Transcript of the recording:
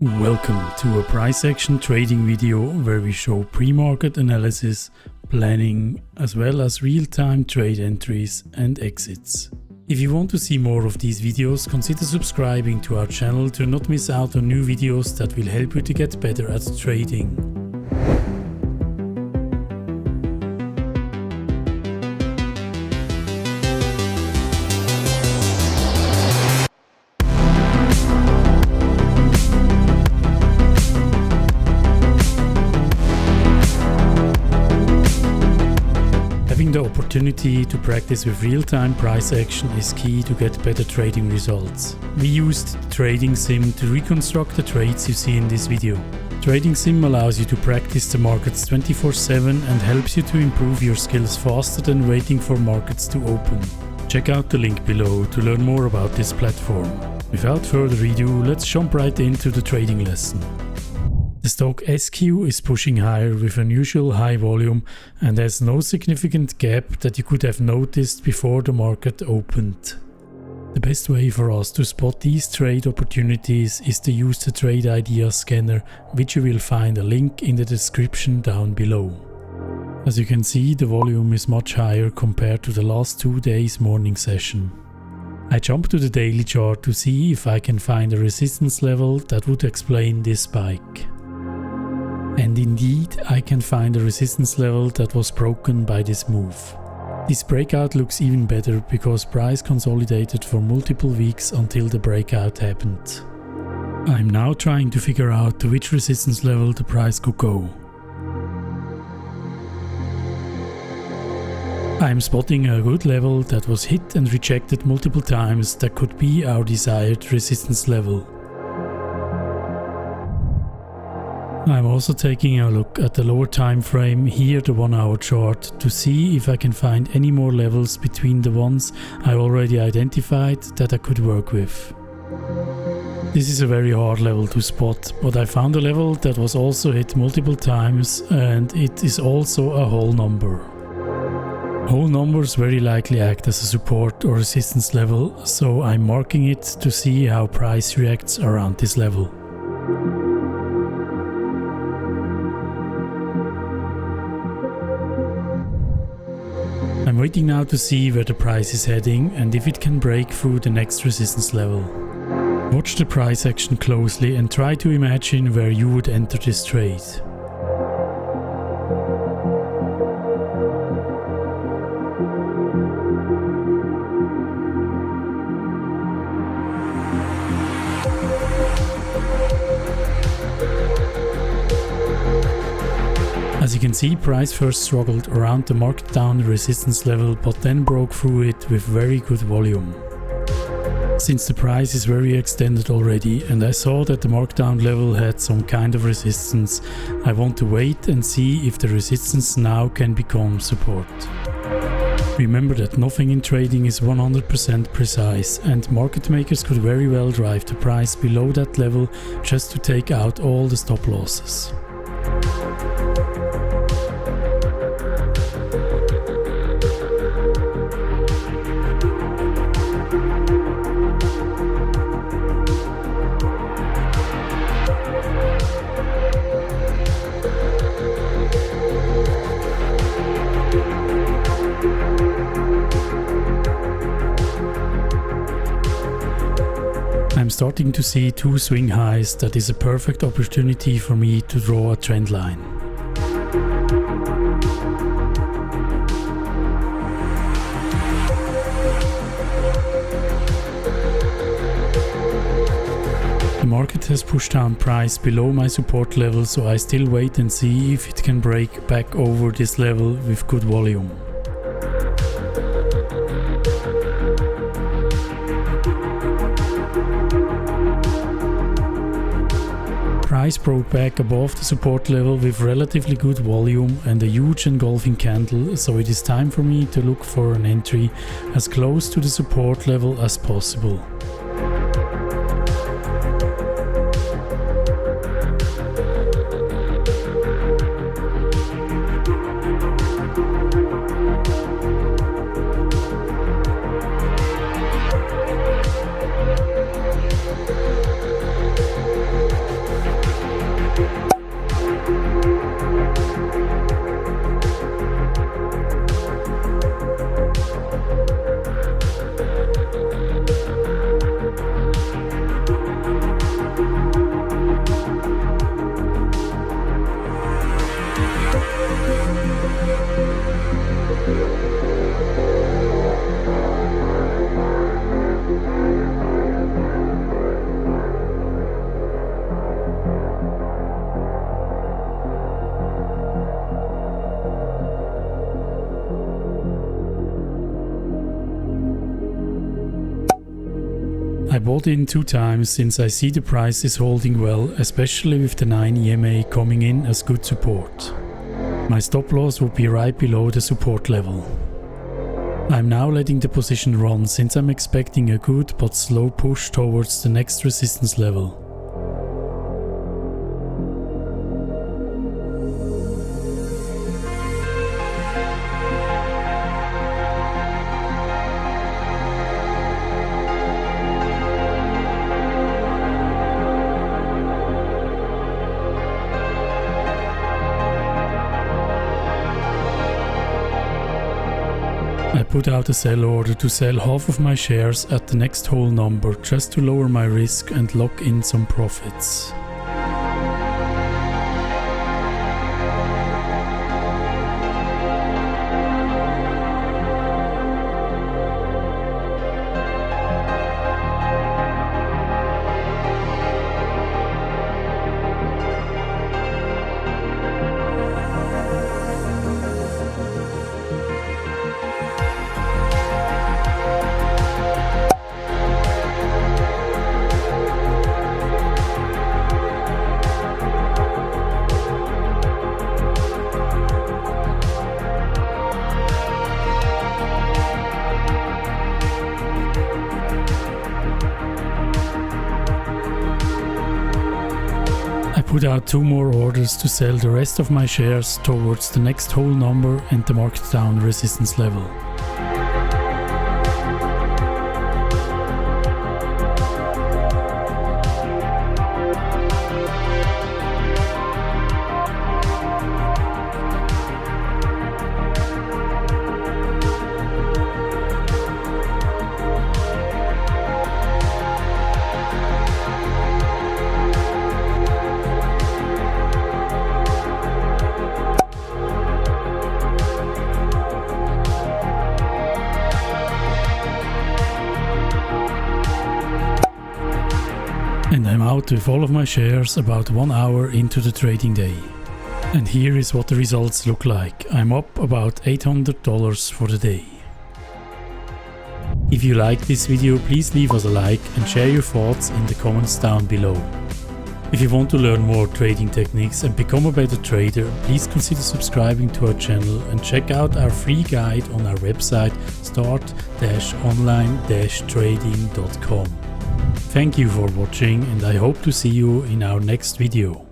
Welcome to a price action trading video where we show pre-market analysis, planning, as well as real-time trade entries and exits. If you want to see more of these videos, consider subscribing to our channel to not miss out on new videos that will help you to get better at trading. Having the opportunity to practice with real-time price action is key to get better trading results. We used Trading Sim to reconstruct the trades you see in this video. Trading Sim allows you to practice the markets 24/7 and helps you to improve your skills faster than waiting for markets to open. Check out the link below to learn more about this platform. Without further ado, let's jump right into the trading lesson. The stock SQ is pushing higher with unusual high volume and has no significant gap that you could have noticed before the market opened. The best way for us to spot these trade opportunities is to use the Trade Idea scanner, which you will find a link in the description down below. As you can see, the volume is much higher compared to the last 2 days morning session. I jump to the daily chart to see if I can find a resistance level that would explain this spike. And indeed, I can find a resistance level that was broken by this move. This breakout looks even better because price consolidated for multiple weeks until the breakout happened. I'm now trying to figure out to which resistance level the price could go. I'm spotting a good level that was hit and rejected multiple times that could be our desired resistance level. I'm also taking a look at the lower time frame, here the 1 hour chart, to see if I can find any more levels between the ones I already identified that I could work with. This is a very hard level to spot, but I found a level that was also hit multiple times and it is also a whole number. Whole numbers very likely act as a support or resistance level, so I'm marking it to see how price reacts around this level. I'm waiting now to see where the price is heading and if it can break through the next resistance level. Watch the price action closely and try to imagine where you would enter this trade. As you can see, price first struggled around the marked down resistance level but then broke through it with very good volume. Since the price is very extended already and I saw that the markdown level had some kind of resistance, I want to wait and see if the resistance now can become support. Remember that nothing in trading is 100% precise and market makers could very well drive the price below that level just to take out all the stop losses. I'm starting to see 2 swing highs. That is a perfect opportunity for me to draw a trend line. The market has pushed down price below my support level, so I still wait and see if it can break back over this level with good volume. Price broke back above the support level with relatively good volume and a huge engulfing candle, so it is time for me to look for an entry as close to the support level as possible. bought in 2 times since I see the price is holding well, especially with the 9 EMA coming in as good support. My stop loss would be right below the support level. I'm now letting the position run since I'm expecting a good but slow push towards the next resistance level. I put out a sell order to sell half of my shares at the next whole number just to lower my risk and lock in some profits. I put out 2 more orders to sell the rest of my shares towards the next whole number and the marked down resistance level. And I'm out with all of my shares about 1 hour into the trading day. And here is what the results look like. I'm up about $800 for the day. If you like this video, please leave us a like and share your thoughts in the comments down below. If you want to learn more trading techniques and become a better trader, please consider subscribing to our channel and check out our free guide on our website start-online-trading.com. Thank you for watching and I hope to see you in our next video.